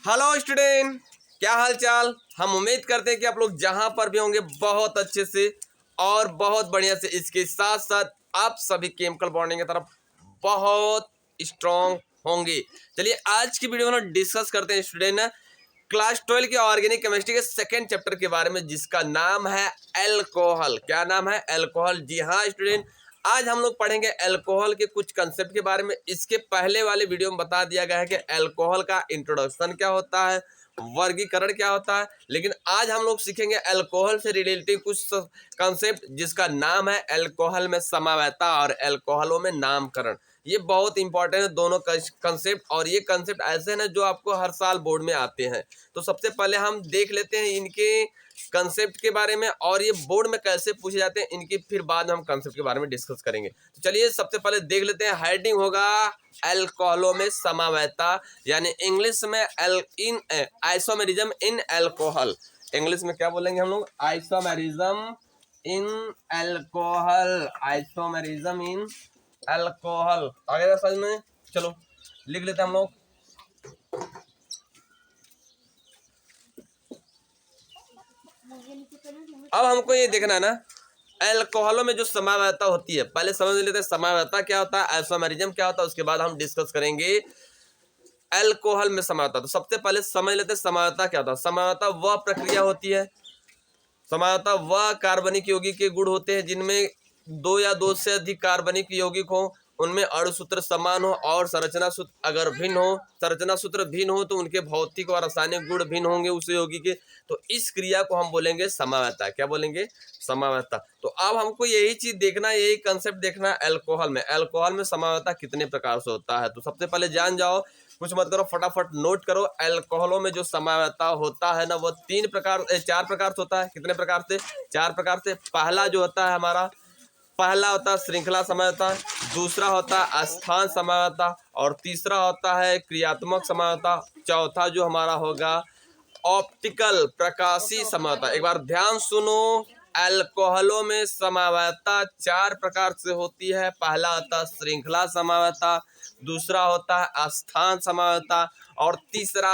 Hello student, क्या हाल चाल। हम उम्मीद करते हैं कि आप लोग जहां पर भी होंगे बहुत अच्छे से और बहुत बढ़िया से। इसके साथ साथ आप सभी केमिकल बॉन्डिंग की तरफ बहुत स्ट्रांग होंगे। चलिए आज की वीडियो में डिस्कस करते हैं स्टूडेंट क्लास 12 के ऑर्गेनिक केमिस्ट्री के सेकेंड चैप्टर के बारे में, जिसका नाम है अल्कोहल। क्या नाम है? अल्कोहल। जी हाँ स्टूडेंट, आज हम लोग पढ़ेंगे अल्कोहल के कुछ कंसेप्ट के बारे में। इसके पहले वाले वीडियो में बता दिया गया है कि अल्कोहल का इंट्रोडक्शन क्या होता है, वर्गीकरण क्या होता है, लेकिन आज हम लोग सीखेंगे अल्कोहल से रिलेटेड कुछ कंसेप्ट, जिसका नाम है अल्कोहल में समावैता और अल्कोहलों में नामकरण। ये बहुत इंपॉर्टेंट है दोनों कंसेप्ट, और ये कंसेप्ट ऐसे हैं जो आपको हर साल बोर्ड में आते हैं। तो सबसे पहले हम देख लेते हैं इनके कंसेप्ट के बारे में और ये बोर्ड में कैसे पूछे जाते हैं इनकी, फिर बाद में हम कंसेप्ट के बारे में डिस्कस करेंगे। तो चलिए सबसे पहले देख लेते हैं। हेडिंग होगा अल्कोहलों में समावैता, यानी इंग्लिश में इन आइसोमेरिज्म इन अल्कोहल। इंग्लिश में क्या बोलेंगे हम लोग? Isomerism in alcohol. Isomerism in alcohol. आगे समझ में? चलो लिख लेते हैं हम लोग। अब हमको ये देखना है ना, अल्कोहलों में जो समावैता होती है, पहले समझ लेते हैं समावैता क्या होता है, आइसोमेरिज्म क्या होता है, उसके बाद हम डिस्कस करेंगे अल्कोहल में समावैता। तो सबसे पहले समझ लेते हैं समावैता क्या होता है। समावैता वह प्रक्रिया होती है, समावैता वह कार्बनिक यौगिक के गुण होते हैं जिनमें दो या दो से अधिक कार्बनिक यौगिक हो, उनमें अणुसूत्र समान हो और संरचना सूत्र अगर भिन्न हो, संरचना सूत्र भिन्न हो तो उनके भौतिक और रासायनिक गुण भिन्न होंगे उस यौगिक के। तो इस क्रिया को हम बोलेंगे समावैता। क्या बोलेंगे? समावैता। तो अब हमको यही चीज देखना है, यही कंसेप्ट देखना है अल्कोहल में। अल्कोहल में समावैता कितने प्रकार से होता है, तो सबसे पहले जान जाओ, कुछ मत करो, फटाफट नोट करो। अल्कोहलों में जो समावैता होता है ना, वो चार प्रकार से होता है। कितने प्रकार से? चार प्रकार से। पहला जो होता है हमारा, पहला होता है श्रृंखला समावैता, दूसरा होता है स्थान समावैता, और तीसरा होता है क्रियात्मक समावैता, चौथा जो हमारा होगा ऑप्टिकल प्रकाशीय समावैता। एक बार ध्यान सुनो, अल्कोहलों में समावैता चार प्रकार से होती है। पहला होता है श्रृंखला समावैता, दूसरा होता है स्थान समावैता, और तीसरा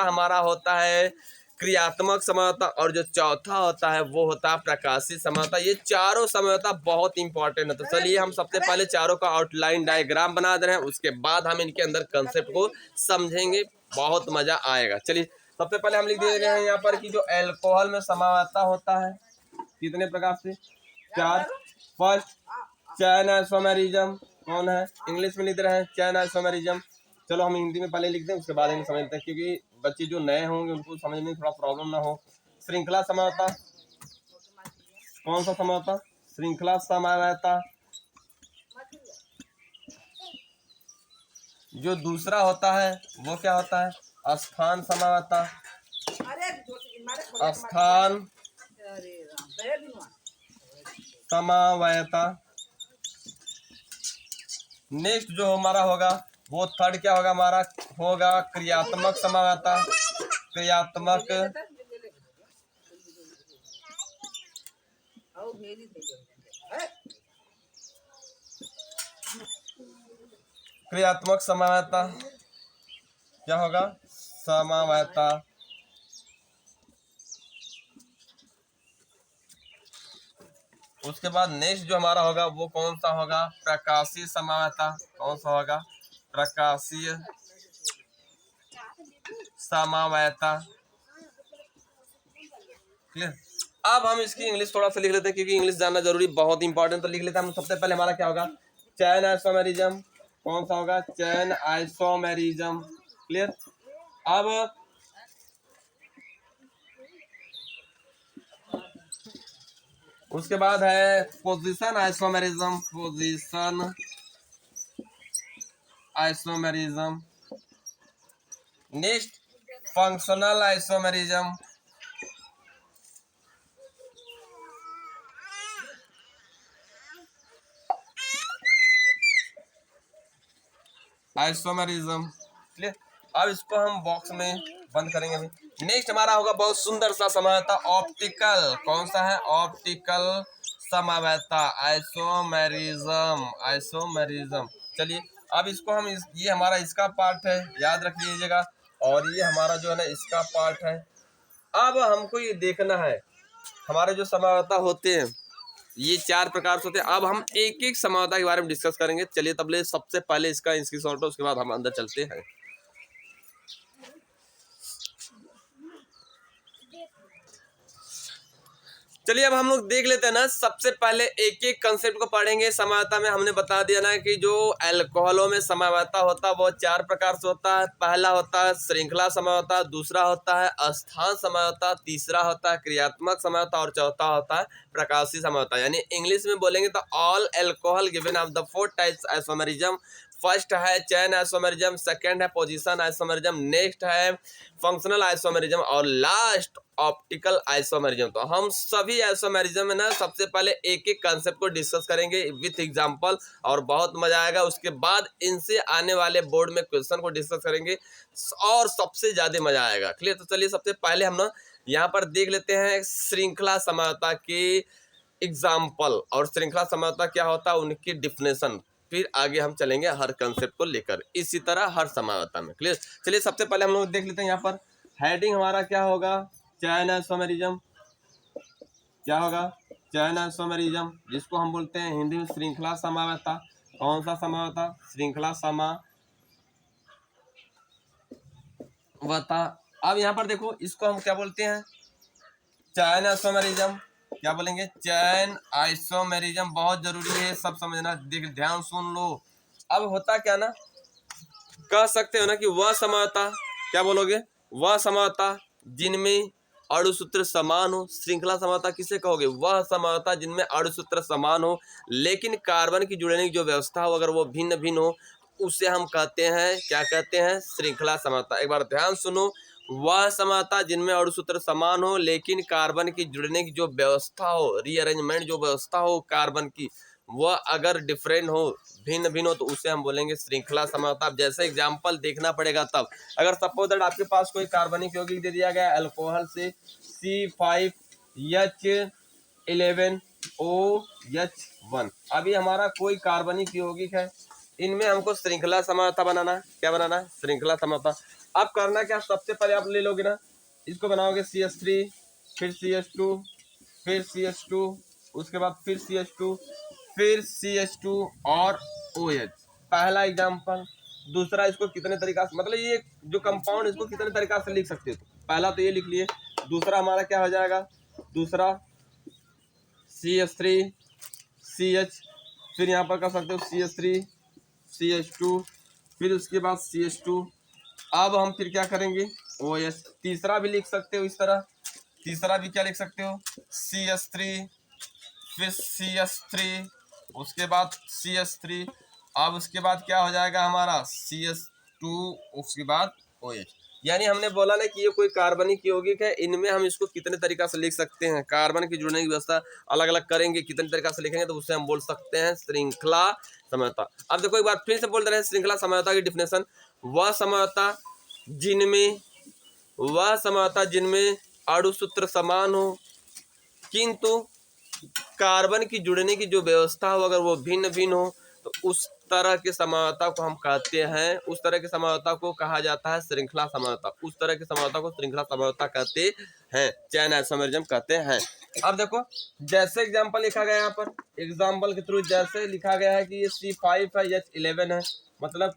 हमारा होता है क्रियात्मक समावैता, और जो चौथा होता है वो होता है प्रकाशीय समावैता। ये चारों समावैता बहुत इंपॉर्टेंट है। तो चलिए हम सबसे पहले चारों का आउटलाइन डायग्राम बना दे रहे हैं, उसके बाद हम इनके अंदर कंसेप्ट को समझेंगे, बहुत मजा आएगा। चलिए सबसे पहले हम लिख दे रहे हैं यहाँ पर कि जो अल्कोहल में समावैता होता है कितने प्रकार से? चार। फर्स्ट, चैन आइसोमेरिज्म। कौन है? इंग्लिश में लिख रहे हैं चैन आइसोमेरिज्म। चलो हम हिंदी में पहले लिख दें, उसके बाद समझ लेते हैं, क्योंकि बच्चे जो नए होंगे उनको समझने में थोड़ा प्रॉब्लम ना हो। श्रृंखला समावैता। कौन सा समावैता? श्रृंखला समावैता। जो दूसरा होता है वो क्या होता है? स्थान समावैता। स्थान समावैता। नेक्स्ट जो हमारा होगा वो थर्ड क्या होगा हमारा? होगा क्रियात्मक समावैता। क्रियात्मक समावैता क्या होगा? समावैता। उसके बाद नेक्स्ट जो हमारा होगा वो कौन सा होगा? प्रकाशीय समावैता। कौन सा होगा? प्रकाशीय समावैता। क्लियर? अब हम इसकी इंग्लिश थोड़ा सा लिख लेते हैं, क्योंकि इंग्लिश जानना जरूरी, बहुत इंपॉर्टेंट। तो लिख लेते हैं हम सबसे पहले हमारा क्या होगा? चैन आइसोमेरिज्म। कौन सा होगा? चैन आइसोमेरिज्म। क्लियर? अब उसके बाद है position isomerism. Position isomerism. Next functional isomerism. Isomerism. Clear? अब इसको हम बॉक्स में बंद करेंगे अभी। नेक्स्ट हमारा होगा बहुत सुंदर सा समावैता, ऑप्टिकल। कौन सा है? ऑप्टिकल समावैता। आइसोमेरिज्म। आइसोमेरिज्म। चलिए अब इसको हम ये हमारा इसका पार्ट है, याद रख लीजिएगा। और ये हमारा जो है ना इसका पार्ट है। अब हमको ये देखना है हमारे जो समावता होते हैं ये 4 प्रकार से होते हैं। अब हम एक एक समावता के बारे में डिस्कस करेंगे। चलिए तबले सबसे पहले इसका स्क्रीनशॉट है, उसके बाद हम अंदर चलते हैं। चलिए अब हम लोग देख लेते हैं ना, सबसे पहले एक एक कंसेप्ट को पढ़ेंगे। समावता में हमने बता दिया ना कि जो अल्कोहलों में समावता होता है वो 4 प्रकार से होता है। पहला होता है श्रृंखला समावता, दूसरा होता है स्थान समावता, तीसरा होता है क्रियात्मक समावता और चौथा होता है प्रकाशीय समावता। यानी इंग्लिश में बोलेंगे तो all alcohol given of the 4 types isomerism. First है चैन आइसोमेरिज्म, सेकंड है पोजीशन आइसोमेरिज्म, नेक्स्ट है फंक्शनल आइसोमेरिज्म और लास्ट ऑप्टिकल आइसोमेरिज्म। तो हम सभी आइसोमेरिज्म में ना सबसे पहले एक एक कंसेप्ट को डिस्कस करेंगे विथ एग्जांपल और बहुत मजा आएगा। उसके बाद इनसे आने वाले बोर्ड में क्वेश्चन को डिस्कस करेंगे और सबसे ज्यादा मजा आएगा। क्लियर? तो चलिए सबसे पहले हम ना यहाँ पर देख लेते हैं श्रृंखला समावता के एग्जाम्पल और श्रृंखला समावता क्या होता है उनकी डिफिनेशन। फिर आगे हम चलेंगे हर कंसेप्ट को लेकर, इसी तरह हर समावता में। क्लियर? चलिए सबसे पहले हम लोग देख लेते हैं यहाँ पर हेडिंग हमारा क्या होगा, चैन आइसोमेरिज्म। क्या होगा? चैन आइसोमेरिज्म, जिसको हम बोलते हैं हिंदी में श्रृंखला समावता। कौन सा समावता? श्रृंखला समावता। अब यहाँ पर देखो इसको हम क्या बोलते हैं, चैन आइसोमेरिज्म। क्या बोलेंगे? चैन आइसोमेरिज्म। बहुत जरूरी है सब समझना, देख ध्यान सुन लो। अब होता क्या ना, कह सकते हो ना कि वह समावता, क्या बोलोगे? वह समावता जिनमें अणुसूत्र समान हो। श्रृंखला समावता किसे कहोगे? वह समावता जिनमें अणुसूत्र समान हो लेकिन कार्बन की जुड़ने की जो व्यवस्था हो अगर वो भिन्न भिन्न हो उसे हम कहते हैं, क्या कहते हैं? श्रृंखला समावता। एक बार ध्यान सुनो, वह समावता जिनमें अणुसूत्र समान हो लेकिन कार्बन की जुड़ने की जो व्यवस्था हो, रीअरेंजमेंट जो व्यवस्था हो कार्बन की, वह अगर डिफरेंट हो, भिन्न भिन्न हो, तो उसे हम बोलेंगे श्रृंखला समावता। अब जैसे एग्जाम्पल देखना पड़ेगा तब। अगर सपोज दैट आपके पास कोई कार्बनिक यौगिक दे दिया गया अल्कोहल से C5H11OH1, अभी हमारा कोई कार्बनिक यौगिक है, इनमें हमको श्रृंखला समावता बनाना है। क्या बनाना है? श्रृंखला समावता। अब करना क्या, सबसे पहले आप ले लोगे ना, इसको बनाओगे CH3, फिर CH2, फिर CH2, उसके बाद फिर CH2, फिर CH2 और OH। पहला एग्जाम्पल। दूसरा, इसको कितने तरीका से, मतलब ये जो कंपाउंड इसको कितने तरीका से लिख सकते हो? पहला तो ये लिख लिए। दूसरा हमारा क्या हो जाएगा? दूसरा CH3 CH, फिर यहाँ पर कर सकते हो CH3 CH2, फिर उसके बाद CH2। अब हम फिर क्या करेंगे? OH। तीसरा भी लिख सकते हो इस तरह। तीसरा भी क्या लिख सकते हो? CH3, फिर CH3, उसके बाद CH3। अब उसके बाद क्या हो जाएगा हमारा? CH2, उसके बाद OH। यानी हमने बोला ना कि ये कोई कार्बनिक यौगिक है, इनमें हम इसको कितने तरीका से लिख सकते हैं, कार्बन की जुड़ने की व्यवस्था अलग अलग करेंगे, कितने तरीका से लिखेंगे तो उससे हम बोल सकते हैं श्रृंखला समझौता। अब देखो एक बार फिर से बोल रहे हैं श्रृंखला समझौता की डिफिनेशन। वह समझौता जिनमें अणुसूत्र समान हो किंतु कार्बन की जुड़ने की जो व्यवस्था हो अगर वो भिन्न भिन्न हो तो उस तरह के समझौता को हम कहते हैं, उस तरह के समझौता को कहा जाता है श्रृंखला समझौता। उस तरह के समझौता को श्रृंखला समझौता कहते हैं, चैन आइसोमेरिज्म कहते हैं। अब देखो जैसे एग्जांपल लिखा गया है यहाँ पर, एग्जांपल के थ्रू जैसे लिखा गया है कि ये C5 है, H11 है, मतलब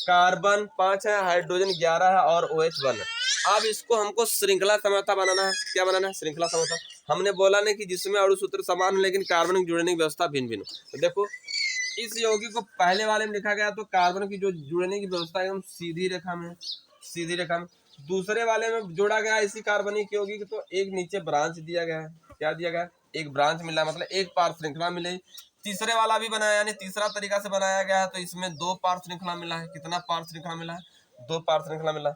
कार्बन 5 है, हाइड्रोजन 11 है और OH 1 है। अब इसको हमको श्रृंखला समझौता बनाना है। क्या बनाना है? श्रृंखला समझौता। हमने बोला नहीं कि जिसमें अणुसूत्र समान हो लेकिन कार्बन की जुड़ने की व्यवस्था भिन्न भिन्न हो। तो देखो इस यौगिक को पहले वाले में लिखा गया तो कार्बन की जो जुड़ने की व्यवस्था एकदम सीधी रेखा में, सीधी रेखा में। दूसरे वाले में जोड़ा गया इसी कार्बनिक यौगिक तो एक नीचे ब्रांच दिया गया है। क्या दिया गया? एक ब्रांच मिला, मतलब एक पार श्रृंखला मिले। तीसरे वाला भी बनाया, यानी तीसरा तरीका से बनाया गया है तो इसमें 2 पार श्रृंखला मिला है। कितना पार श्रृंखला मिला है? 2 पार श्रृंखला मिला।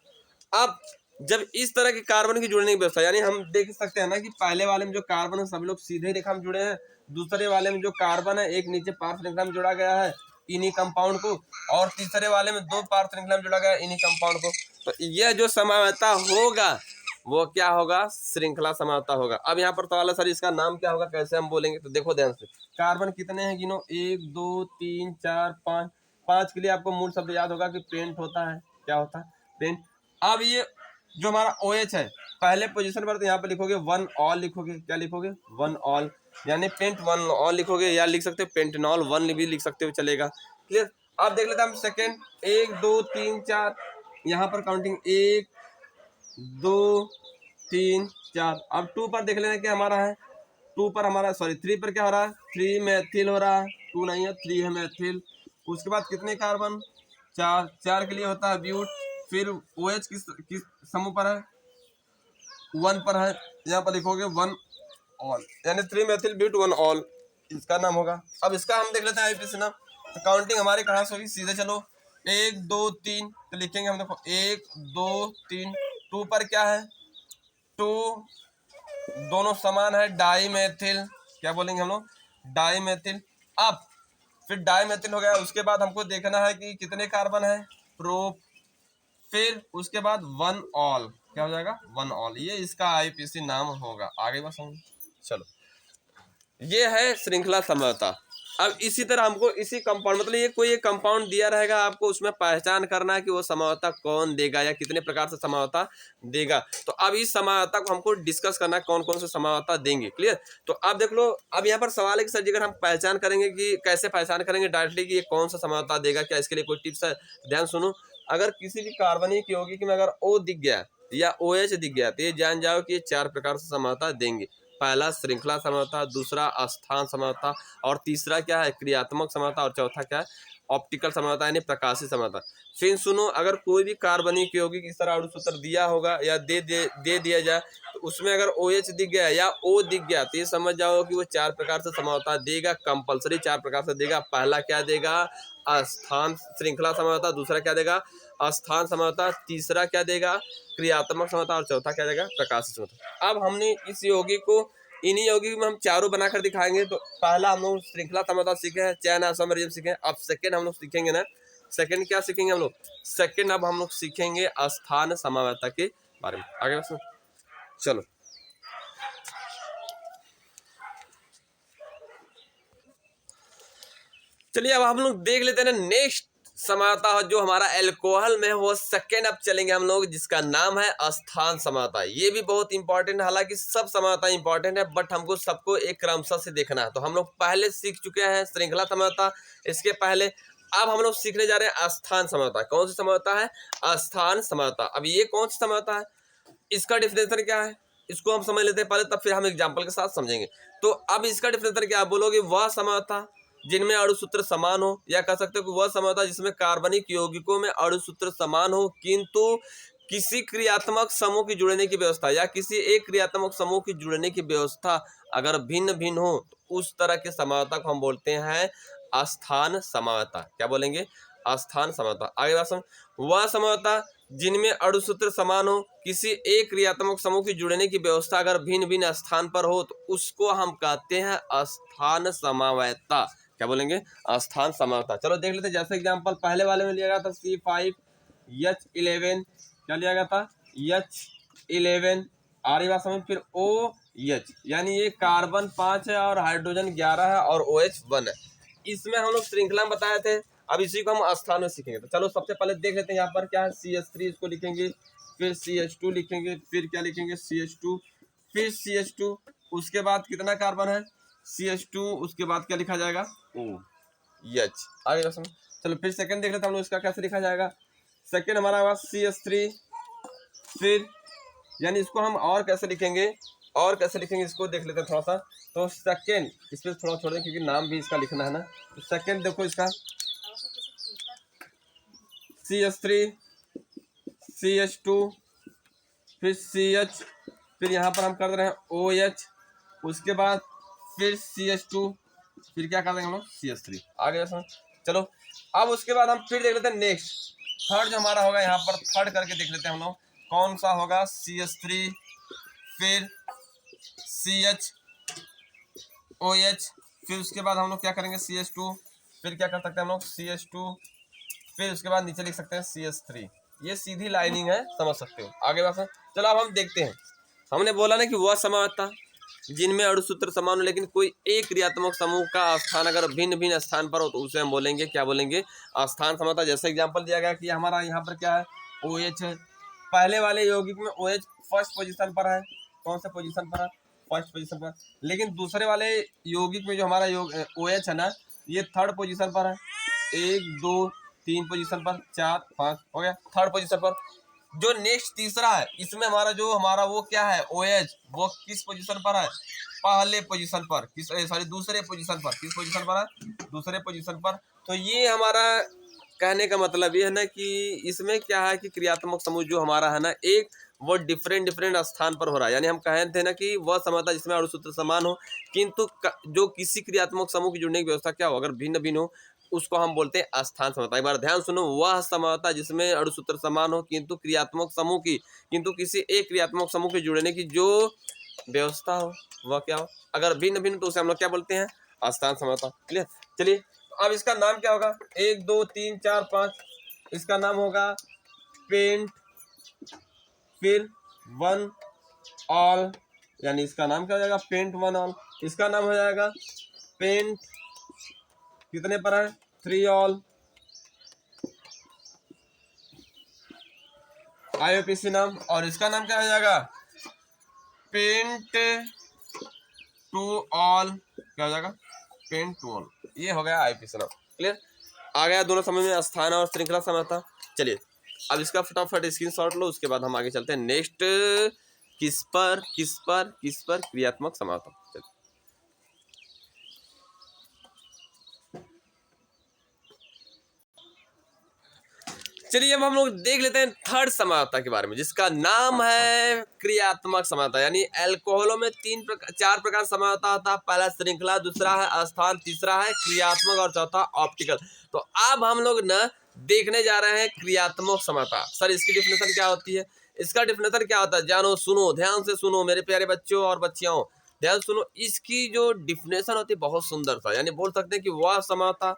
अब जब इस तरह के कार्बन की जुड़ने की व्यवस्था, यानी हम देख सकते हैं ना कि पहले वाले में जो कार्बन है सभी लोग सीधे रेखा में जुड़े हैं, दूसरे वाले में जो कार्बन है एक नीचे पार श्रृंखला में जोड़ा गया है इन्हीं कंपाउंड को, और तीसरे वाले में 2 पार श्रृंखला में जोड़ा गया है इन्हीं कंपाउंड को। तो यह जो समझौता होगा वो क्या होगा? श्रृंखला समझौता होगा। अब यहाँ पर सवाल है सर इसका नाम क्या होगा, कैसे हम बोलेंगे? तो देखो ध्यान से, कार्बन कितने हैं गिनो, 1 2 3 4 5। 5 के लिए आपको मूल शब्द याद होगा कि पेंट होता है। क्या होता है? पेंट। अब ये जो हमारा OH है पहले पोजीशन पर, तो यहाँ पे लिखोगे वन ऑल लिखोगे। क्या लिखोगे? वन ऑल, यानी पेंट वन ऑल लिखोगे, या लिख सकते हो पेंटेनॉल वन भी लिख सकते हो, चलेगा। क्लियर। अब देख लेते हैं हम सेकेंड, 1 2 3 4, यहाँ पर काउंटिंग 1 2 3 4। अब 2 पर देख लेना क्या हमारा है, 2 पर हमारा, सॉरी 3 पर क्या हो रहा है, 3 मैथिल हो रहा है, 2 नहीं है 3 है मैथिल। उसके बाद कितने कार्बन, 4, 4 के लिए होता है ब्यूट। फिर OH किस समूह पर है, 1 पर है, यहाँ पर लिखोगे वन ऑल, यानी 3 मैथिल ब्यूट 1 ऑल, इसका नाम होगा। अब इसका हम देख लेते हैं IUPAC नाम। तो काउंटिंग हमारी कहाँ से होगी, सीधे चलो 1 2 3, तो लिखेंगे हम, देखो 1 2 3। 2 पर क्या है, 2 दोनों समान है, डाई मैथिल, क्या बोलेंगे हम लोग, डाई मैथिल। अब फिर डाई मैथिल हो गया, उसके बाद हमको देखना है कि कितने कार्बन है, प्रोप। फिर उसके बाद वन ऑल, क्या हो जाएगा, वन ऑल। ये इसका IUPAC नाम होगा। आगे बस हम चलो, ये है श्रृंखला समझौता। अब इसी तरह हमको इसी कंपाउंड, मतलब ये कोई एक कंपाउंड दिया रहेगा आपको, उसमें पहचान करना है कि वो समझौता कौन देगा या कितने प्रकार से समझौता देगा। तो अब इस समझौता को हमको डिस्कस करना है, कौन कौन से समझौता देंगे। क्लियर। तो अब देख लो, अब यहाँ पर सवाल है कि सर जी अगर हम पहचान करेंगे, कि कैसे पहचान करेंगे डायरेक्टली कि ये कौन सा समझौता देगा, क्या इसके लिए कोई टिप्स है? ध्यान सुनो। अगर किसी भी कार्बनिक यौगिक में अगर O दिख गया या OH दिख गया, तो ये जान जाओ कि ये 4 प्रकार से समझौता देंगे। पहला श्रृंखला समझौता, दूसरा स्थान समझौता, और तीसरा क्या है, क्रियात्मक समझौता, और चौथा क्या है, ऑप्टिकल समझौता यानी प्रकाशी समझौता। फिर सुनो, अगर कोई भी कार्बनिक यौगिक इस तरह अणुसूत्र दिया होगा या दे दिया जाए, तो उसमें अगर OH दिख गया या O दिख गया, तो ये समझ जाओ कि वो 4 प्रकार से समझौता देगा, कंपलसरी 4 प्रकार से देगा। पहला क्या देगा, स्थान श्रृंखला समझौता, दूसरा क्या देगा, स्थान समझौता, तीसरा क्या देगा, क्रियात्मक समझौता, और चौथा क्या देगा, प्रकाशी समझौता। अब हमने इस यौगिक को, इन्हीं यौगिक में हम चारों बनाकर दिखाएंगे। तो पहला हम लोग श्रृंखला समझौता सीखे हैं, चयन आइसोमेरिज्म सीखे हैं। अब सेकंड हम लोग सीखेंगे ना, सेकंड क्या सीखेंगे हम लोग, सेकंड अब हम लोग सीखेंगे स्थान समझौता के बारे में। आगे बस चलो, चलिए अब हम लोग देख लेते हैं ना नेक्स्ट समझौता जो हमारा अल्कोहल में है, वो सेकेंड अब चलेंगे हम लोग, जिसका नाम है स्थान समझौता। ये भी बहुत इंपॉर्टेंट है, हालांकि सब समझौता इंपॉर्टेंट है, बट हमको सबको एक क्रमशः से देखना है। तो हम लोग पहले सीख चुके हैं श्रृंखला समझौता, इसके पहले अब हम लोग सीखने जा रहे हैं स्थान समझौता। कौन सा समझौता है, स्थान समझौता। अब ये कौन सा समझौता है, इसका डिफिनेशन क्या है, इसको हम समझ लेते हैं पहले, तब फिर हम एग्जाम्पल के साथ समझेंगे। तो अब इसका डिफिनेशन क्या बोलोगे, वह समझौता जिनमें अणुसूत्र समान हो, या कह सकते हो कि वह समझौता जिसमें कार्बनिक यौगिकों में अणुसूत्र समान हो, किंतु किसी क्रियात्मक समूह की जुड़ने की व्यवस्था या किसी एक क्रियात्मक समूह की जुड़ने की व्यवस्था अगर भिन्न भिन्न हो, तो उस तरह के समझौता को हम बोलते हैं स्थान समझौता। क्या बोलेंगे, स्थान समझौता। आगे बात सुन, वह समझौता जिनमें अणुसूत्र समान हो, किसी एक क्रियात्मक समूह की जुड़ने की व्यवस्था अगर भिन्न भिन्न स्थान पर हो, तो उसको हम कहते हैं स्थान समझौता। क्या बोलेंगे, स्थान समझौता। चलो देख लेते हैं, जैसे एग्जांपल पहले वाले में लिया गया था C5H11, क्या लिया गया था, H11, आ रही बात समझ। फिर OH, यानी ये कार्बन 5 है और हाइड्रोजन 11 है और OH 1 है। इसमें हम लोग श्रृंखला में बताए थे, अब इसी को हम स्थान में सीखेंगे। तो चलो सबसे पहले देख लेते हैं, यहाँ पर क्या है, CH3 इसको लिखेंगे, फिर CH2 लिखेंगे, फिर क्या लिखेंगे, CH2, फिर CH2, उसके बाद कितना कार्बन है, CH2, उसके बाद क्या लिखा जाएगा, OH। आगे समझ। चलो फिर सेकंड देख लेते हैं हम लोग, इसका कैसे लिखा जाएगा। सेकंड हमारा होगा CH3, फिर यानी इसको हम और कैसे लिखेंगे, और कैसे लिखेंगे इसको देख लेते हैं थोड़ा सा। तो सेकंड, इस पर थोड़ा छोड़ दें क्योंकि नाम भी इसका लिखना है ना। तो सेकंड देखो इसका CH3, CH2, फिर CH, फिर यहाँ पर हम कर दे रहे हैं OH, उसके बाद फिर CH2, फिर क्या कर देंगे हम लोग, CH3। आगे समझ। चलो अब उसके बाद हम फिर देख लेते हैं नेक्स्ट, थर्ड जो हमारा होगा, यहाँ पर थर्ड करके देख लेते हैं हम लोग कौन सा होगा, CH3, फिर CH, OH, फिर उसके बाद हम लोग क्या करेंगे, CH2, फिर क्या कर सकते हैं हम लोग, CH2, फिर उसके बाद नीचे लिख सकते हैं CH3। ये सीधी लाइनिंग है, समझ सकते हो। आगे बात। चलो अब हम देखते हैं, हमने बोला ना कि वह समझौता जिनमें अणुसूत्र समान हो लेकिन कोई एक क्रियात्मक समूह का स्थान अगर भिन्न भिन्न स्थान पर हो, तो उसे हम बोलेंगे, क्या बोलेंगे, स्थान समझौता। जैसे एग्जांपल दिया गया कि हमारा यहाँ पर क्या है, OH है, पहले वाले यौगिक में OH फर्स्ट पोजीशन पर है। कौन सा पोजीशन पर है? फर्स्ट पोजीशन पर। लेकिन दूसरे वाले यौगिक में जो हमारा OH है ना, ये थर्ड पोजीशन पर है। 1 2 3 पोजीशन पर, 4 5 हो गया, थर्ड पोजीशन पर। जो नेक्स्ट तीसरा है, इसमें हमारा वो क्या है, OH, वो किस पोजीशन पर है? पहले पोजीशन पर। किस, सॉरी, दूसरे पोजीशन पर। किस पोजीशन पर है? दूसरे पोजीशन पर। तो ये हमारा कहने का मतलब ये है ना कि इसमें क्या है कि क्रियात्मक समूह जो हमारा है ना, एक वो डिफरेंट स्थान पर हो रहा है। यानी हम कहे थे ना कि वह समानता जिसमें अणुसूत्र समान हो, किंतु जो किसी क्रियात्मक समूह की जुड़ने की व्यवस्था क्या हो, अगर भिन्न भिन्न हो, उसको हम बोलते हैं अस्थान समानता। एक बार ध्यान सुनो, वह समानता जिसमें अणुसूत्र समान हो किंतु किसी एक क्रियात्मक समूह के जुड़ने की जो व्यवस्था हो, वह क्या हो, अगर भिन्न भिन्न, तो उसे हम लोग क्या बोलते हैं? अस्थान समानता। क्लियर? चलिए, अब इसका नाम क्या होगा? 1 2 3 4 5, इसका नाम होगा पेंट, फिर वन ऑल, यानी इसका नाम क्या हो जाएगा? Pent one all. इसका नाम हो जाएगा पेंट कितने पर है? 3 ऑल। IUPAC नाम। और इसका नाम क्या हो जाएगा? Paint 2 all. क्या हो जाएगा? Paint 2 all. ये हो गया IUPAC नाम। क्लियर? आ गया दोनों समय में स्थान और श्रृंखला समानता। चलिए, अब इसका फटाफट स्क्रीनशॉट लो, उसके बाद हम आगे चलते हैं नेक्स्ट। किस पर क्रियात्मक समानता। चलिए, अब हम लोग देख लेते हैं थर्ड समानता के बारे में, जिसका नाम है क्रियात्मक समानता। यानी अल्कोहलों में 4 प्रकार समानता होता है। पहला श्रृंखला, दूसरा है अस्थान, तीसरा है क्रियात्मक और चौथा ऑप्टिकल। तो अब हम लोग ना देखने जा रहे हैं क्रियात्मक समानता। सर, इसकी डिफिनेशन क्या होती है? इसका डिफिनेशन क्या होता है? जानो, सुनो, ध्यान से सुनो मेरे प्यारे बच्चों और बच्चियों, ध्यान सुनो। इसकी जो डिफिनेशन होती है बहुत सुंदर सा, यानी बोल सकते हैं कि वह समानता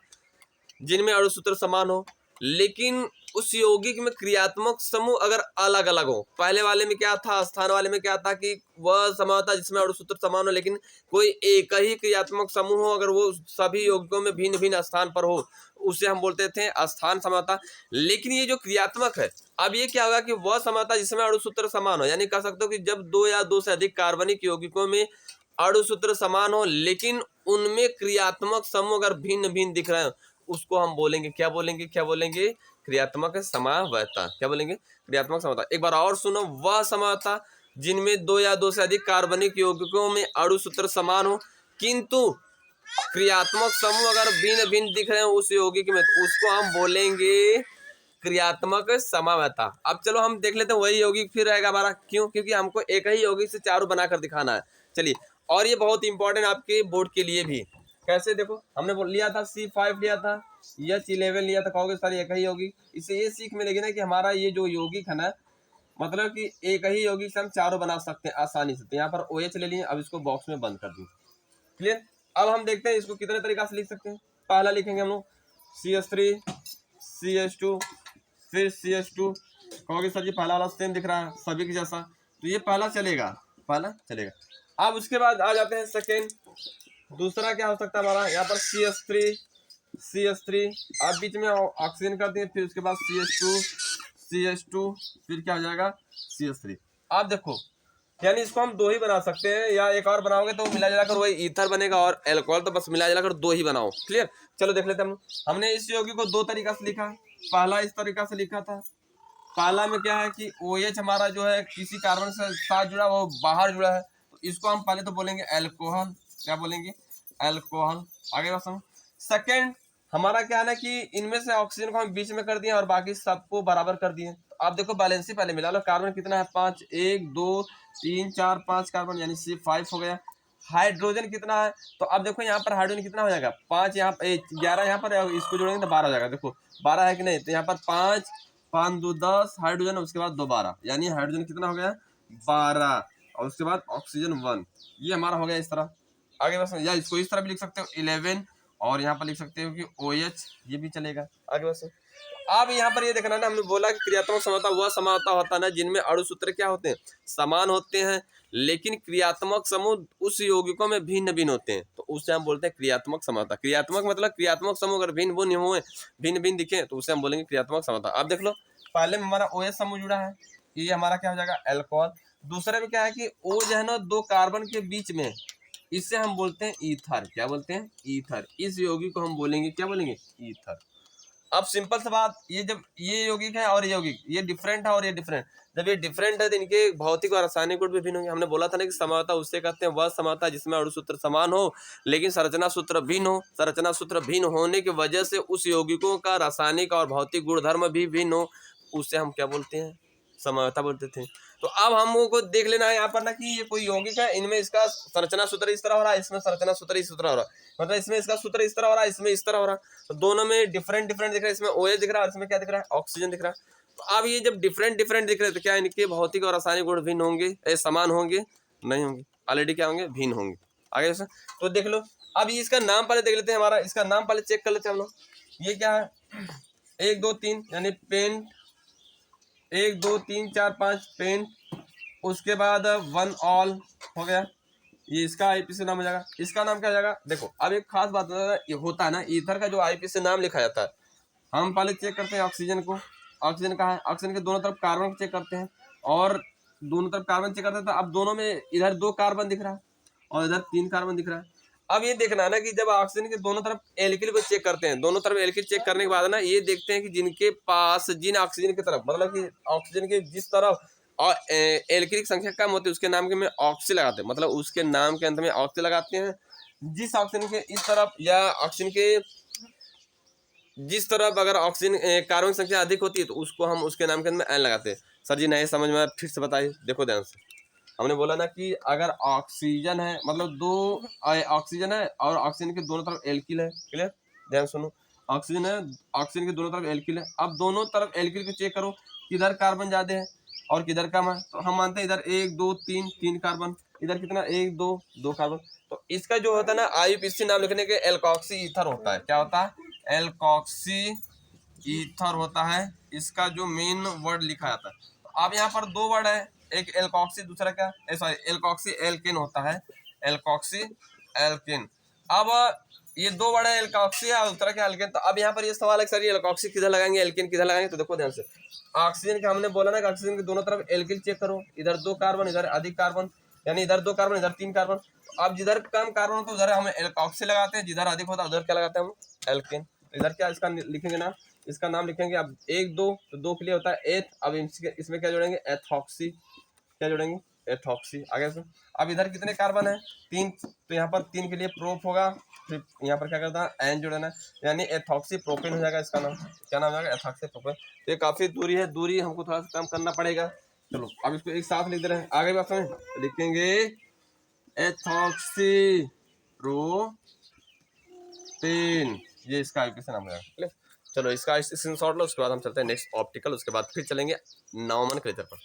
जिनमें अणुसूत्र समान हो, लेकिन उस यौगिक में क्रियात्मक समूह अगर अलग अलग हो। पहले वाले में क्या था, स्थान वाले में क्या था कि वह समानता जिसमें अणुसूत्र समान हो, लेकिन कोई एक ही क्रियात्मक समूह हो, अगर वो सभी यौगिकों में भिन्न भिन्न स्थान पर हो, उसे हम बोलते थे अस्थान समानता। लेकिन ये जो क्रियात्मक है, अब ये क्या होगा कि वह समानता जिसमें अणुसूत्र समान हो, यानी कह सकते हो कि जब 2 या 2 से अधिक कार्बनिक यौगिकों में अणुसूत्र समान हो, लेकिन उनमें क्रियात्मक समूह अगर भिन्न भिन्न दिख रहे हो, उसको हम बोलेंगे, क्या बोलेंगे? क्रियात्मक समावयता। क्या बोलेंगे? क्रियात्मक समावयता। एक बार और सुनो, वह समावयता जिनमें 2 या 2 से अधिक कार्बनिक यौगिकों में अणुसूत्र समान हो, किंतु क्रियात्मक समूह अगर भिन्न भिन्न दिख रहे हैं उस यौगिक में, तो उसको हम बोलेंगे क्रियात्मक समावयता। अब चलो हम देख लेते हैं वही यौगिक फिर रहेगा हमारा। क्यों? क्योंकि हमको एक ही यौगिक से चारों बनाकर दिखाना है। चलिए, और ये बहुत इंपॉर्टेंट आपके बोर्ड के लिए भी। कैसे? देखो, हमने लिया था C5 लिया था, H11 लिया था। कहोगे सर एक ही यौगिक, इससे ये सीख मिलेगी ना कि हमारा ये जो यौगिक है ना, मतलब कि एक ही यौगिक से हम चारों बना सकते हैं आसानी से। तो यहाँ पर OH ले लिए, अब इसको बॉक्स में बंद कर दिए। क्लियर? अब हम देखते हैं इसको कितने तरीका से लिख सकते हैं। पहला लिखेंगे हम लोग CH3 CH2 फिर CH2। कहोगे सर जी पहला वाला सेम दिख रहा है सभी के जैसा, तो ये पहला चलेगा। अब उसके बाद आ जाते हैं सेकेंड। दूसरा क्या हो सकता है हमारा? यहाँ पर CH3 आप बीच में ऑक्सीजन कर दिए, फिर उसके बाद CH2 फिर क्या हो जाएगा? CH3। आप देखो, यानी इसको हम 2 ही बना सकते हैं, या एक और बनाओगे तो मिला जुला कर वही ईथर बनेगा, और अल्कोहल तो बस मिला जुला कर 2 ही बनाओ। क्लियर? चलो देख लेते हैं। हमने इस यौगिक को 2 तरीका से लिखा। पहला इस तरीका से लिखा था। पहला में क्या है कि OH हमारा जो है किसी कार्बन से साथ जुड़ा, वो बाहर जुड़ा है, तो इसको हम पहले तो बोलेंगे अल्कोहल। क्या बोलेंगे? अल्कोहल। आगे बात समझ। सेकेंड हमारा क्या है ना कि इनमें से ऑक्सीजन को हम बीच में कर दिए और बाकी सबको बराबर कर दिए। तो आप देखो बैलेंस ही पहले मिला लो। कार्बन कितना है? 5, 1 2 3 4 5 कार्बन, यानी C5 हो गया। हाइड्रोजन कितना है? तो अब देखो यहाँ पर हाइड्रोजन कितना हो जाएगा? 5 यहाँ पर, 11 यहाँ पर, इसको जोड़ेंगे तो 12 हो जाएगा। देखो 12 है कि नहीं? तो यहाँ पर 5 5 2 10 हाइड्रोजन, उसके बाद 2 12, यानी हाइड्रोजन कितना हो गया? 12। और उसके बाद ऑक्सीजन 1। ये हमारा हो गया इस तरह। आगे बस, या इसको इस तरह भी लिख सकते हो 11, और यहाँ पर लिख सकते हो कि OH, ये भी चलेगा। आगे बस। अब यहाँ पर ये देखना ना, हमने बोला कि क्रियात्मक समानता वह समानता होता है ना जिनमें अणुसूत्र क्या होते हैं? समान होते हैं, लेकिन क्रियात्मक समूह उस यौगिकों में भिन्न भिन्न होते हैं, तो उसे हम बोलते हैं क्रियात्मक समानता। क्रियात्मक मतलब क्रियात्मक समूह अगर भिन्न भिन्न दिखे, तो उसे हम बोलेंगे क्रियात्मक समानता। अब देख लो, पहले में हमारा OH समूह जुड़ा है, ये हमारा क्या हो जाएगा अल्कोहल। दूसरे में क्या है कि O जो है ना दो कार्बन के बीच में, इससे हम बोलते हैं ईथर। क्या बोलते हैं? ईथर। इस यौगिक को हम बोलेंगे, क्या बोलेंगे? ईथर। अब सिंपल सा बात, ये जब ये यौगिक है और ये यौगिक, ये डिफरेंट है और ये डिफरेंट, जब ये डिफरेंट है तो इनके भौतिक और रासायनिक गुण भी भिन्न होंगे। हमने बोला था ना कि समानता उससे कहते हैं वह समानता जिसमें अणु सूत्र समान हो लेकिन संरचना सूत्र भिन्न हो। संरचना सूत्र भिन्न होने की वजह से उस यौगिकों का रासायनिक और भौतिक गुणधर्म भी भिन्न हो, उससे हम क्या बोलते हैं? समानता बोलते थे। तो अब हमको देख लेना है यहाँ पर ना कि ये कोई यौगिक है, इनमें इसका संरचना सूत्र इस तरह हो रहा है, इसमें संरचना सूत्र इस तरह हो रहा है, मतलब इसमें इसका सूत्र इस तरह हो रहा है, इसमें इस तरह हो रहा है। तो दोनों में डिफरेंट डिफरेंट दिख रहा है, इसमें OH दिख रहा है और इसमें क्या दिख रहा है? ऑक्सीजन दिख रहा है। तो अब ये जब डिफरेंट डिफरेंट दिख रहे हैं तो क्या इनके भौतिक और रासायनिक गुण भिन्न होंगे? समान होंगे? नहीं होंगे, ऑलरेडी क्या होंगे? भिन्न होंगे। आगे से तो देख लो। अब इसका नाम पहले देख लेते हैं, हमारा इसका नाम पहले चेक कर लेते हैं हम लोग। ये क्या है? 1 2 3 यानी पेंट, 1 2 3 4 5 पेंट। उसके बाद 1 ऑल हो गया, ये इसका आईपीसी नाम हो जाएगा। इसका नाम क्या हो जाएगा? देखो अब एक खास बात ये होता है ना, ईथर का जो आईपीसी नाम लिखा जाता है, हम पहले चेक करते हैं ऑक्सीजन को। ऑक्सीजन कहाँ है? ऑक्सीजन के दोनों तरफ कार्बन चेक करते हैं और दोनों तरफ कार्बन चेक करते हैं। तो अब दोनों में इधर 2 कार्बन दिख रहा है और इधर 3 कार्बन दिख रहा है। अब ये देखना है ना कि जब ऑक्सीजन के दोनों तरफ एल्किल को चेक करते हैं, दोनों तरफ एल्किल चेक करने के बाद ना ये देखते हैं कि जिनके पास जिन ऑक्सीजन की तरफ, मतलब कि ऑक्सीजन के जिस तरफ और एल्किल की संख्या कम होती है उसके नाम के में ऑक्सी लगाते हैं, मतलब उसके नाम के अंत में ऑक्सी लगाते हैं। जिस ऑक्सीजन के इस तरफ या ऑक्सीजन के जिस तरफ अगर ऑक्सीजन कार्बन की संख्या अधिक होती है तो उसको हम उसके नाम के अंत में एन लगाते हैं। सर जी नहीं समझ में आया, फिर से बताइए। देखो ध्यान से, हमने बोला ना कि अगर ऑक्सीजन है, मतलब 2 ऑक्सीजन है और ऑक्सीजन के दोनों तरफ एल्किल है। क्लियर? ध्यान सुनो, ऑक्सीजन है, ऑक्सीजन के दोनों तरफ एल्किल है। अब दोनों तरफ एल्किल को चेक करो, किधर कार्बन ज्यादा है और किधर कम है। तो हम मानते हैं इधर 1 2 3 कार्बन, इधर कितना 1 2 2 कार्बन। तो इसका जो होता है ना आईयूपीएसी नाम लिखने के एल्कोक्सी ईथर होता है। क्या होता है? एल्कोक्सी ईथर होता है। इसका जो मेन वर्ड लिखा जाता है। तो अब यहाँ पर 2 वर्ड है, एक एल्कोक्सी, दूसरा क्या? सॉरी, एल्कोक्सी एल्केन होता है, एल्कोक्सी एल्केन। अब ये 2 वर्ड है, एल्कोक्सी और दूसरा क्या? एल्केन। तो अब यहाँ पर ये सवाल है सर ये एल्कोक्सी किधर लगाएंगे, एल्केन किधर लगाएंगे? तो देखो ध्यान से, ऑक्सीजन के हमने बोला ना कि ऑक्सीजन के दोनों तरफ एल्किल चेक करो, इधर 2 कार्बन इधर अधिक कार्बन, यानी इधर 2 कार्बन इधर 3 कार्बन। अब जिधर कम कार्बन होता है उधर हम एल्कोक्सी लगाते हैं, जिधर अधिक होता है उधर क्या लगाते हैं? हम एल्केन। इधर क्या इसका लिखेंगे ना, इसका नाम लिखेंगे। अब 1 2 तो 2 के लिए होता है एथ। अब इसमें क्या जोड़ेंगे? एथॉक्सी। क्या जोड़ेंगे? एथॉक्सी। आगे से अब इधर कितने कार्बन है? 3, तो यहाँ पर 3 के लिए प्रोप होगा, फिर यहाँ पर क्या करता है? एन जोड़ना है, यानी एथॉक्सी प्रोपेन हो जाएगा। इसका नाम क्या नाम हो जाएगा? Ethoxy propane. तो ये काफी दूरी है, दूरी हमको थोड़ा सा कम करना पड़ेगा। चलो अब इसको एक साथ लिख दे रहे हैं, आगे बात समझ लिखेंगे एथॉक्सी प्रोपेन, ये इसका आईपीसी नाम है। चलो इसका स्क्रीनशॉट लो, उसके बाद हम चलते हैं नेक्स्ट ऑप्टिकल, उसके बाद फिर चलेंगे नॉमेनक्लेचर पर।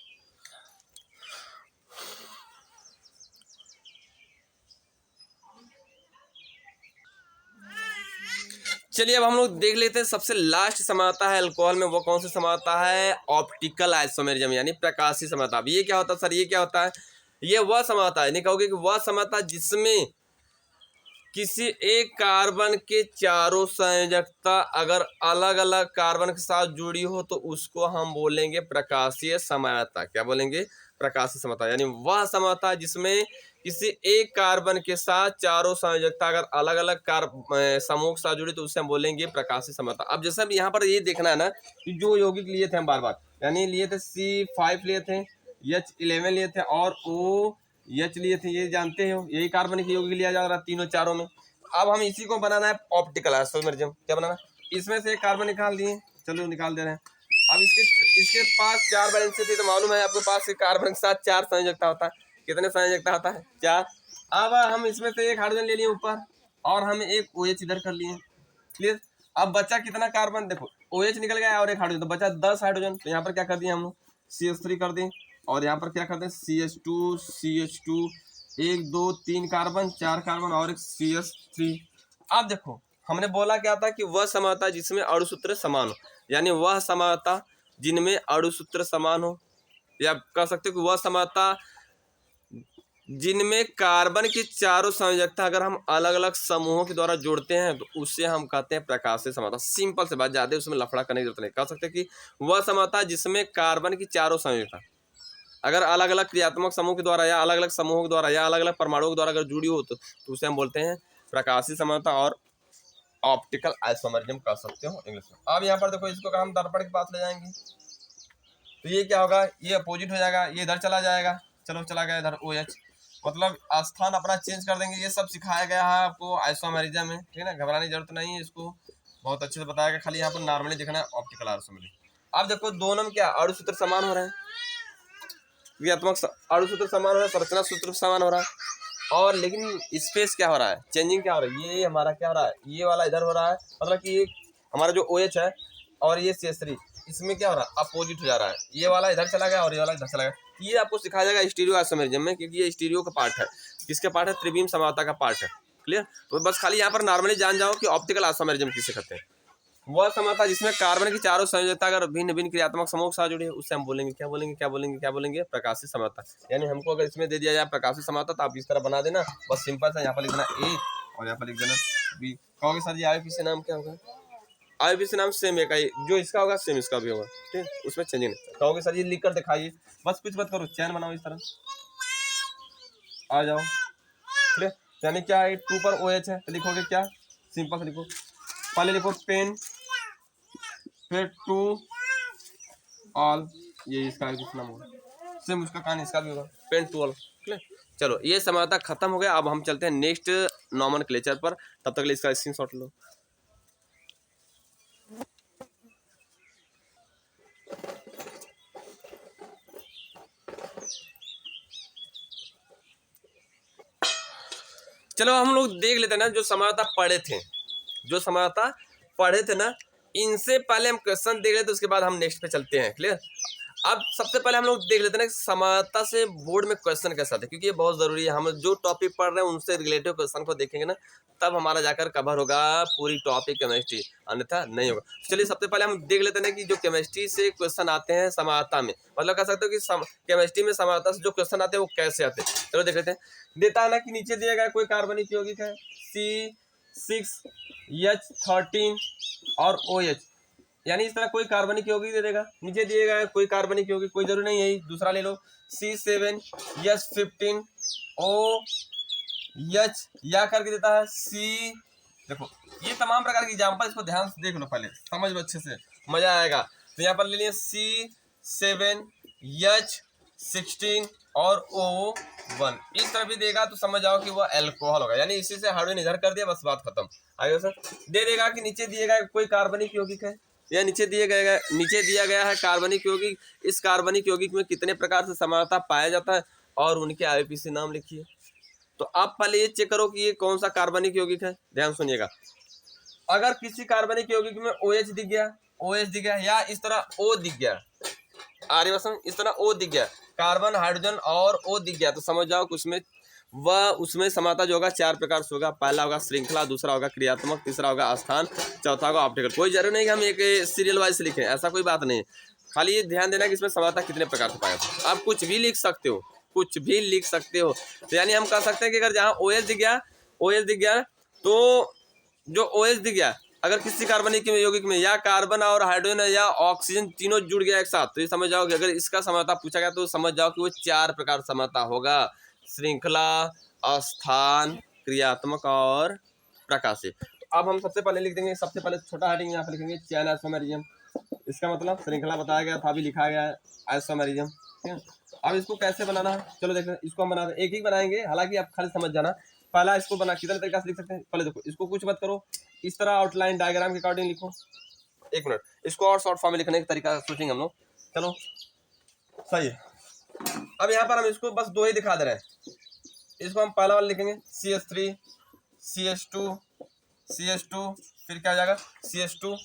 चलिए अब हम लोग देख लेते हैं सबसे लास्ट समानता है अल्कोहल में, वो कौन सी समानता है? ऑप्टिकल आइसोमेरिज्म यानी प्रकाशीय समानता। अब ये क्या होता है सर? ये क्या होता है? ये वह समानता है, नहीं कहोगे कि वह समानता जिसमें किसी एक कार्बन के चारों संयोजकता अगर अलग अलग कार्बन के साथ जुड़ी हो तो उसको हम बोलेंगे प्रकाशीय समानता। क्या बोलेंगे? प्रकाशीय समानता। यानी वह समानता जिसमें किसी एक कार्बन के साथ चारों संयोजकता अगर अलग अलग समूह के साथ जुड़ी तो उससे हम बोलेंगे प्रकाशीय समानता। अब जैसे हम यहाँ पर ये देखना है ना कि जो यौगिक लिए थे हम बार बार, यानी लिए थे C5 लिए थे, H11 लिए थे और OH लिए थे, ये जानते हो यही कार्बन की यौगिक लिया जा रहा है तीनों चारों में। अब हम इसी को बनाना है ऑप्टिकल आइसोमेरिज्म। क्या बनाना? इसमें से एक कार्बन निकाल दिए, चलो निकाल दे रहे हैं। अब इसके पास 4 बैलेंस थे, तो मालूम है आपके पास कार्बन के साथ 4 संयोजकता होता है। कितने संयोजकता होता है? 4। अब हम इसमें से एक हाइड्रोजन ले लिए ऊपर और हम एक OH इधर कर लिए। क्लियर? अब बचा कितना कार्बन? देखो OH निकल गया और एक हाइड्रोजन, तो बचा 10 हाइड्रोजन। तो यहाँ पर क्या कर दिए हम लोग? CH3 कर दें और यहाँ पर क्या कर दें? CH2 1 2 3 कार्बन, 4 कार्बन और एक CH3। अब देखो हमने बोला क्या था कि वह समानता जिसमें अणुसूत्र समान हो, यानी वह समानता जिनमें अणुसूत्र समान हो, या कह सकते हो कि वह समानता जिनमें कार्बन की चारों संयोजकता अगर हम अलग अलग समूहों के द्वारा जोड़ते हैं तो उससे हम कहते हैं प्रकाशीय समानता। सिंपल से बात, ज्यादा उसमें लफड़ा करने की जरूरत नहीं। कह सकते हैं कि वह समानता जिसमें कार्बन की चारों संयोजकता, अगर अलग अलग क्रियात्मक समूह के द्वारा या अलग अलग समूहों के द्वारा या अलग अलग परमाणुओं के द्वारा अगर जुड़ी हो तो उसे हम बोलते हैं प्रकाशीय समानता और ऑप्टिकल आइसोमरिज्म कह सकते हो इंग्लिश में। अब यहाँ पर देखो, इसको अगर हम दर्पण के पास ले जाएंगे तो ये क्या होगा, ये अपोजिट हो जाएगा, ये इधर चला जाएगा, चलो चला गया इधर OH, मतलब स्थान अपना चेंज कर देंगे। ये सब सिखाया गया है आपको आइसोमरिज्म में, ठीक है ना, घबराने की जरूरत नहीं है, इसको बहुत अच्छे से बताया गया, खाली यहाँ पर नॉर्मली देखना है ऑप्टिकल आइसोमरिज्म। अब देखो दोनों में क्या अणु सूत्र समान हो रहे हैं, क्रियात्मक अणु सूत्र समान हो रहा है, संरचना सूत्र समान हो रहा है, और लेकिन स्पेस क्या हो रहा है, चेंजिंग क्या हो रहा है, ये हमारा क्या हो रहा है, ये वाला इधर हो रहा है, मतलब कि हमारा जो OH है और ये CH3 इसमें क्या हो रहा है, अपोजिट हो जा रहा है, ये वाला इधर चला गया और ये वाला इधर चला गया। ये आपको सिखाया जाएगा स्टीरियो आइसोमरिज्म में, क्योंकि ये स्टीरियो का पार्ट है। किसके पार्ट है, त्रिविम समानता का पार्ट है। क्लियर, तो बस खाली यहाँ पर नॉर्मली जान जाओ कि ऑप्टिकल आइसोमरिज्म किसे कहते हैं। वह समानता जिसमें कार्बन की चारों संयोजकता अगर भिन्न भिन्न क्रियात्मक समूह के साथ जुड़ी है, उससे हम बोलेंगे क्या बोलेंगे क्या बोलेंगे क्या बोलेंगे, प्रकाशीय समानता। यानी हमको अगर इसमें दे दिया जाए प्रकाशीय समानता तो आप इस तरह बना देना, बस सिंपल सा, यहाँ पर लिख देना A और यहाँ पर लिख देना B। कहोगे सर जी IUPAC नाम क्या होगा, IUPAC नाम सेम है, जो इसका होगा सेम इसका भी होगा, ठीक, उसमें चेंजिंग नहीं। कहोगे सर ये लिख कर दिखाइए, बस कुछ मत करो, चैन बनाओ इस तरह, आ जाओ। ठीक, यानी क्या है, 2 पर OH है तो लिखोगे क्या, सिंपल से लिखो, पहले लिखो पेन, फिर 2 ऑल, ये इसका IUPAC नाम होगा, सेम उसका कहानी इसका भी होगा, पेन 2 ऑल। ठीक, चलो ये समानता खत्म हो गया। अब हम चलते हैं नेक्स्ट नॉमेनक्लेचर पर, तब तक इसका स्क्रीनशॉट लो। चलो हम लोग देख लेते हैं ना, जो समानता पढ़े थे, जो समानता पढ़े थे ना, इनसे पहले हम क्वेश्चन देख लेते हैं, उसके बाद हम नेक्स्ट पे चलते हैं। क्लियर, अब सबसे पहले हम लोग देख लेते हैं ना समानता से बोर्ड में क्वेश्चन कैसे आते हैं, क्योंकि ये बहुत जरूरी है। हम जो टॉपिक पढ़ रहे हैं उनसे रिलेटेड क्वेश्चन को देखेंगे ना, तब हमारा जाकर कवर होगा पूरी टॉपिक केमिस्ट्री, अन्यथा नहीं होगा। चलिए सबसे पहले हम देख लेते हैं कि जो केमिस्ट्री से क्वेश्चन आते हैं समानता में, मतलब कह सकते हो कि केमिस्ट्री में समानता से जो क्वेश्चन आते हैं वो कैसे आते हैं। चलो देख लेते हैं। देता है ना कि नीचे दिया गया कोई कार्बनिक यौगिक है C6H13 और OH, यानी इस तरह कोई कार्बनिक यौगिक दे देगा, नीचे दिएगा कोई कार्बनिक यौगिक, कोई जरूरी नहीं है, दूसरा ले लो C7H15OH या करके देता है C। देखो ये तमाम प्रकार के एग्जाम्पल, इसको ध्यान से देख लो, पहले समझ लो अच्छे से, मजा आएगा। तो यहाँ पर ले लिए C7H16 और O1, इस तरह भी देगा तो समझ जाओ कि वह एल्कोहल होगा, यानी इसी से हाइड्रोजन इधर कर दिया, बस बात खत्म। आगे सर दे देगा कि नीचे दिएगा कोई कार्बनिक यौगिक है, या नीचे दिया गया है कार्बनिक यौगिक, इस कार्बनिक यौगिक में कितने प्रकार से समानता पाया जाता है और उनके IUPAC नाम लिखिए। तो आप पहले ये चेक करो कि ये कौन सा कार्बनिक यौगिक है। ध्यान सुनिएगा, अगर किसी कार्बनिक यौगिक में OH दिख गया या इस तरह O दिख गया, आर्यवसन इस तरह O दिख गया, कार्बन हाइड्रोजन और O दिख गया, तो समझ जाओ कि उसमें समानता जो होगा 4 प्रकार से होगा। पहला होगा श्रृंखला, दूसरा होगा क्रियात्मक, तीसरा होगा स्थान, चौथा होगा ऑप्टिकल। कोई जरूरी नहीं कि हम एक सीरियल वाइज से लिखें, ऐसा कोई बात नहीं है, खाली ये ध्यान देना कि इसमें समानता कितने प्रकार से पाया। आप कुछ भी लिख सकते हो, कुछ भी लिख सकते हो। तो यानी हम कह सकते हैं कि अगर जहाँ OH दिख गया तो जो OH दिख गया, अगर किसी कार्बनिक यौगिक में या कार्बन और हाइड्रोजन या ऑक्सीजन तीनों जुड़ गया एक साथ, तो ये समझ जाओ कि अगर इसका समानता पूछा गया तो समझ जाओ कि वो 4 प्रकार समानता होगा, श्रृंखला, स्थान, क्रियात्मक और प्रकाशीय। तो अब हम सबसे पहले लिख देंगे, सबसे पहले छोटा हेडिंग यहाँ पर लिखेंगे चैन आइसोमेरिज्म, इसका मतलब श्रृंखला बताया गया था, अभी लिखा गया है आइसोमेरिज्म। ठीक है, अब इसको कैसे बनाना है, चलो देखते हैं। इसको हम बनाते हैं, एक ही बनाएंगे, हालांकि आप खाली समझ जाना। पहला इसको बना कितने तरीका से लिख सकते हैं, पहले देखो इसको कुछ मत करो, इस तरह आउटलाइन डायग्राम के अकॉर्डिंग लिखो। एक मिनट, इसको और शॉर्ट फॉर्म में लिखने का तरीका सोचेंगे हम लोग, चलो सही है। अब यहाँ पर हम इसको बस 2 ही दिखा दे रहे हैं। इसको हम पहला वाला लिखेंगे CH3 CH2 फिर क्या हो जाएगा CH2,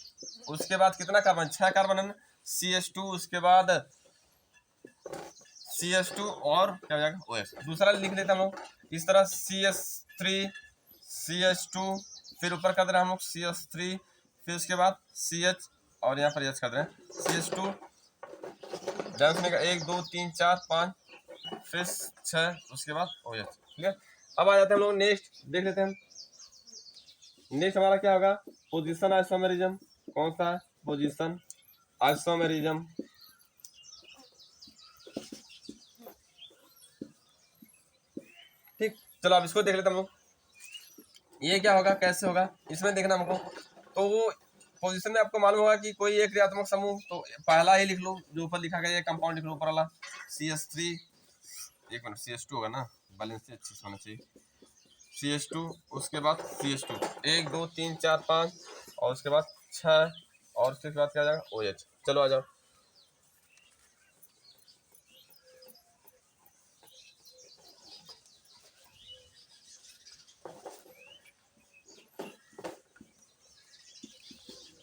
उसके बाद कितना कार्बन, 6 कार्बन है ना, CH2, उसके बाद CH2 और क्या हो जाएगा OH। दूसरा लिख देते हम लोग इस तरह CH3 CH2, फिर ऊपर कर दे रहे हैं हम लोग CH3, फिर उसके बाद CH और यहाँ पर H कर दे रहे हैं CH2, ध्यान सुनिएगा 1 2 3 4 5 फिर 6, उसके बाद OH। ठीक है, अब आ जाते हैं हम लोग नेक्स्ट, देख लेते हैं। नेक्स्ट हमारा क्या होगा, पोजीशन आइसोमेरिज्म। कौन सा है, पोजीशन आइसोमेरिज्म। ठीक, चलो अब इसको देख लेते हम लोग। ये क्या होगा, कैसे होगा, इसमें देखना हमको। तो वो पोजीशन में आपको मालूम होगा कि कोई एक क्रियात्मक समूह, तो पहला ही लिख लो जो ऊपर लिखा गया, ये कंपाउंड लिख लो ऊपर वाला CH3, एक मिनट CH2 होगा ना, बैलेंस से अच्छी से होना चाहिए। CH2, उसके बाद CH2, 1 2 3 4 5, और उसके बाद 6, और उसके बाद क्या आ जाएगा OH। चलो आ जाओ।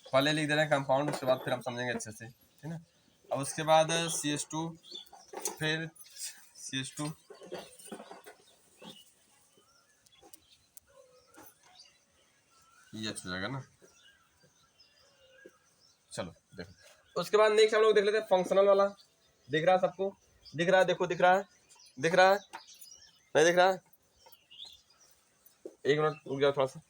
पहले लिख दे रहे हैं कंपाउंड, उसके बाद फिर हम समझेंगे अच्छे से, ठीक है। अब उसके बाद CH2, फिर CH2, ये अच्छा हो जाएगा ना। चलो देखो, उसके बाद नेक्स्ट हम लोग देख लेते हैं फंक्शनल वाला। दिख रहा है सबको, दिख रहा है, देखो दिख रहा है, दिख रहा है, नहीं दिख रहा है, एक मिनट रुक जाओ थोड़ा सा।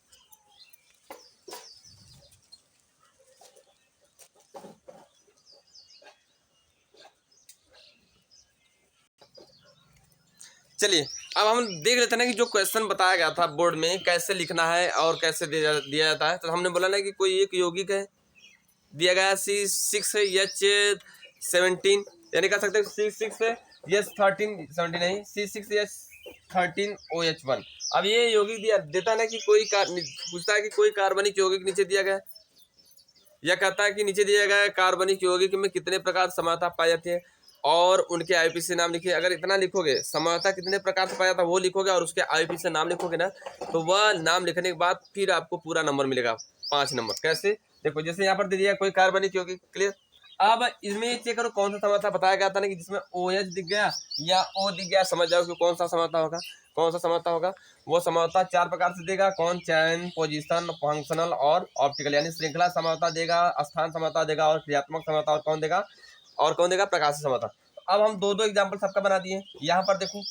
चलिए अब हम देख लेते हैं ना कि जो क्वेश्चन बताया गया था बोर्ड में कैसे लिखना है और कैसे दिया जाता है। तो हमने बोला ना कि कोई एक यौगिक है, दिया गया C6H17, यानी कह सकते हैं C6H13 नहीं, C6H13OH1। अब ये यौगिक दिया देता है ना कि कोई पूछता है कि कोई कार्बनिक यौगिक नीचे दिया गया, यह कहता है कि नीचे दिया गया कार्बनिक यौगिक में कितने प्रकार समानता पाई जाती है और उनके IUPAC नाम लिखिए। अगर इतना लिखोगे, समानता कितने प्रकार से पाया जाता है वो लिखोगे और उसके IUPAC नाम लिखोगे ना, तो वह नाम लिखने के बाद फिर आपको पूरा नंबर मिलेगा, 5 नंबर। कैसे, देखो जैसे यहाँ पर दे दिया कोई कार्बनिक यौगिक, क्लियर। अब इसमें चेक करो कौन सा समानता बताया गया था ना कि जिसमें OH दिख गया या O दिख गया, समझ जाओ कि कौन सा समानता होगा, कौन सा समानता होगा। वो समानता 4 प्रकार से देगा, कौन, चयन, पोजीशन, फंक्शनल और ऑप्टिकल, यानी श्रृंखला समानता देगा, स्थान समानता देगा और क्रियात्मक समानता, और कौन देगा, और कौन देगा, प्रकाश समानता। अब हम दो दो एग्जाम्पल सबका बना दिए यहाँ पर देखो।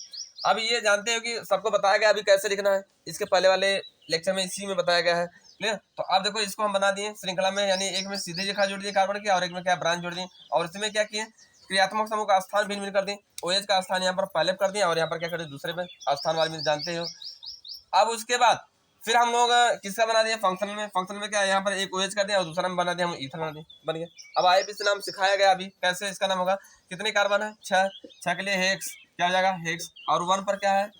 अब ये जानते हो कि सबको बताया गया अभी कैसे लिखना है, इसके पहले वाले लेक्चर में इसी में बताया गया है, क्लियर। तो अब देखो इसको हम बना दिए श्रृंखला में, यानी एक में सीधे रेखा जोड़ दिए कार्बन की और एक में क्या ब्रांच जोड़ दी, और इसमें क्या किए, क्रियात्मक समूह का स्थान भिन्न भिन्न कर दें। OH का स्थान यहाँ पर पहले कर दिया और यहाँ पर क्या कर दिया दूसरे पे, स्थान वाले में जानते हो। अब उसके बाद फिर हम लोग किसका बना दिया, फंक्शन में। फंक्शन में क्या है, यहाँ पर एक OH कर दिया और दूसरा में बना दिया हम ईथर बना दिया, बन गया। अब IUPAC नाम सिखाया गया अभी कैसे इसका नाम होगा, कितने कार्बन है, 6, 6 के लिए हेक्स क्या हो जाएगा, हेक्स, और 1 पर क्या है,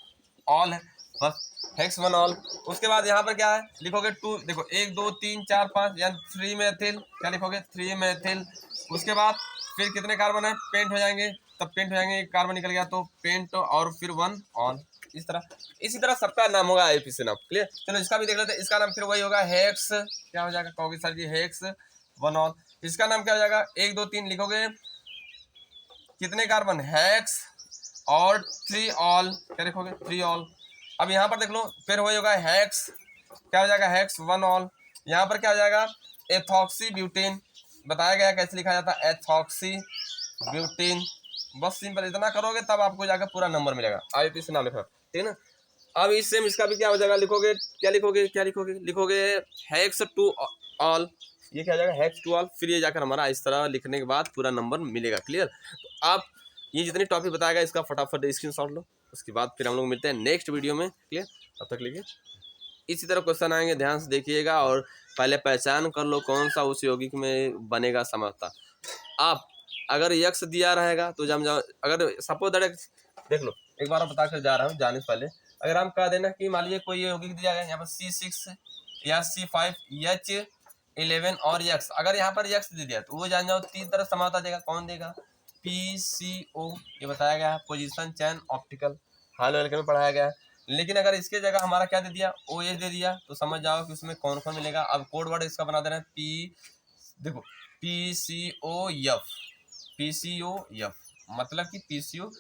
ऑल है, बस हेक्स 1 ऑल। उसके बाद यहाँ पर क्या है लिखोगे 2, देखो 1 2 3 4 5, यानी 3 मेथिल, क्या लिखोगे 3 मेथिल। उसके बाद फिर कितने कार्बन है, पेंट हो जाएंगे, तब पेंट हो जाएंगे, एक कार्बन निकल गया तो पेंट, और फिर 1 ऑल। इस तरह, इसी तरह सबका नाम होगा IUPAC नाम, क्लियर। चलो इसका भी देख लेते हैं, इसका नाम फिर वही होगा हेक्स, क्या हो जाएगा, कहोगे सर जी हेक्स 1 ऑल। इसका नाम क्या हो जाएगा, 1 2 3 लिखोगे, कितने कार्बन, हेक्स और 3 ऑल, क्या लिखोगे 3 ऑल। अब यहाँ पर देख लो फिर वही होगा हेक्स, क्या हो जाएगा, हेक्स 1 ऑल। यहाँ पर क्या हो जाएगा, एथॉक्सी ब्यूटेन, बताया गया कैसे लिखा जाता है, एथॉक्सी ब्यूटेन। बस सिंपल इतना करोगे तब आपको जाकर पूरा नंबर मिलेगा, IUPAC नाम लिखा, ठीक है ना। अब इस सेम इसका भी क्या हो जाएगा, लिखोगे क्या लिखोगे, क्या लिखोगे, लिखोगे हेक्स 2 ऑल, ये क्या हो जाएगा, हेक्स 2 ऑल। फिर ये जाकर हमारा इस तरह लिखने के बाद पूरा नंबर मिलेगा, क्लियर। तो आप ये जितने टॉपिक बताया गया इसका फटाफट स्क्रीनशॉट लो, उसके बाद फिर हम लोग मिलते हैं नेक्स्ट वीडियो में, क्लियर। तब तक लिखिए, इसी तरह क्वेश्चन आएंगे, ध्यान से देखिएगा और पहले पहचान कर लो कौन सा उस यौगिक में बनेगा समझता। आप अगर यक्स दिया रहेगा तो जम जाओ, अगर सपोज देख लो, एक बार बता कर जा रहा हूँ जाने से पहले, अगर हम कह देना कि मान लीजिए कोई यौगिक दिया गया यहाँ पर C6 या C5H11 और यक्स, अगर यहाँ पर यक्स दे दिया तो वो जान जाओ 3 तरह समानता देगा, कौन देगा, PCO, ये बताया गया है, पोजीशन, चैन, ऑप्टिकल, हाल वाले में पढ़ाया गया है। लेकिन अगर इसके जगह हमारा क्या दे दिया, OH दे दिया, तो समझ जाओ कि उसमें कौन कौन मिलेगा। अब कोड वर्ड इसका बना देना है देखो PCOF, मतलब कि PCOF,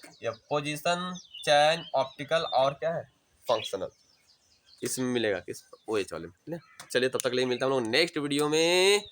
पोजीशन, चैन, ऑप्टिकल और क्या है, फंक्शनल, इसमें मिलेगा किस OH वाले में। चलिए तब तक लिए मिलता हूँ लोग नेक्स्ट वीडियो में।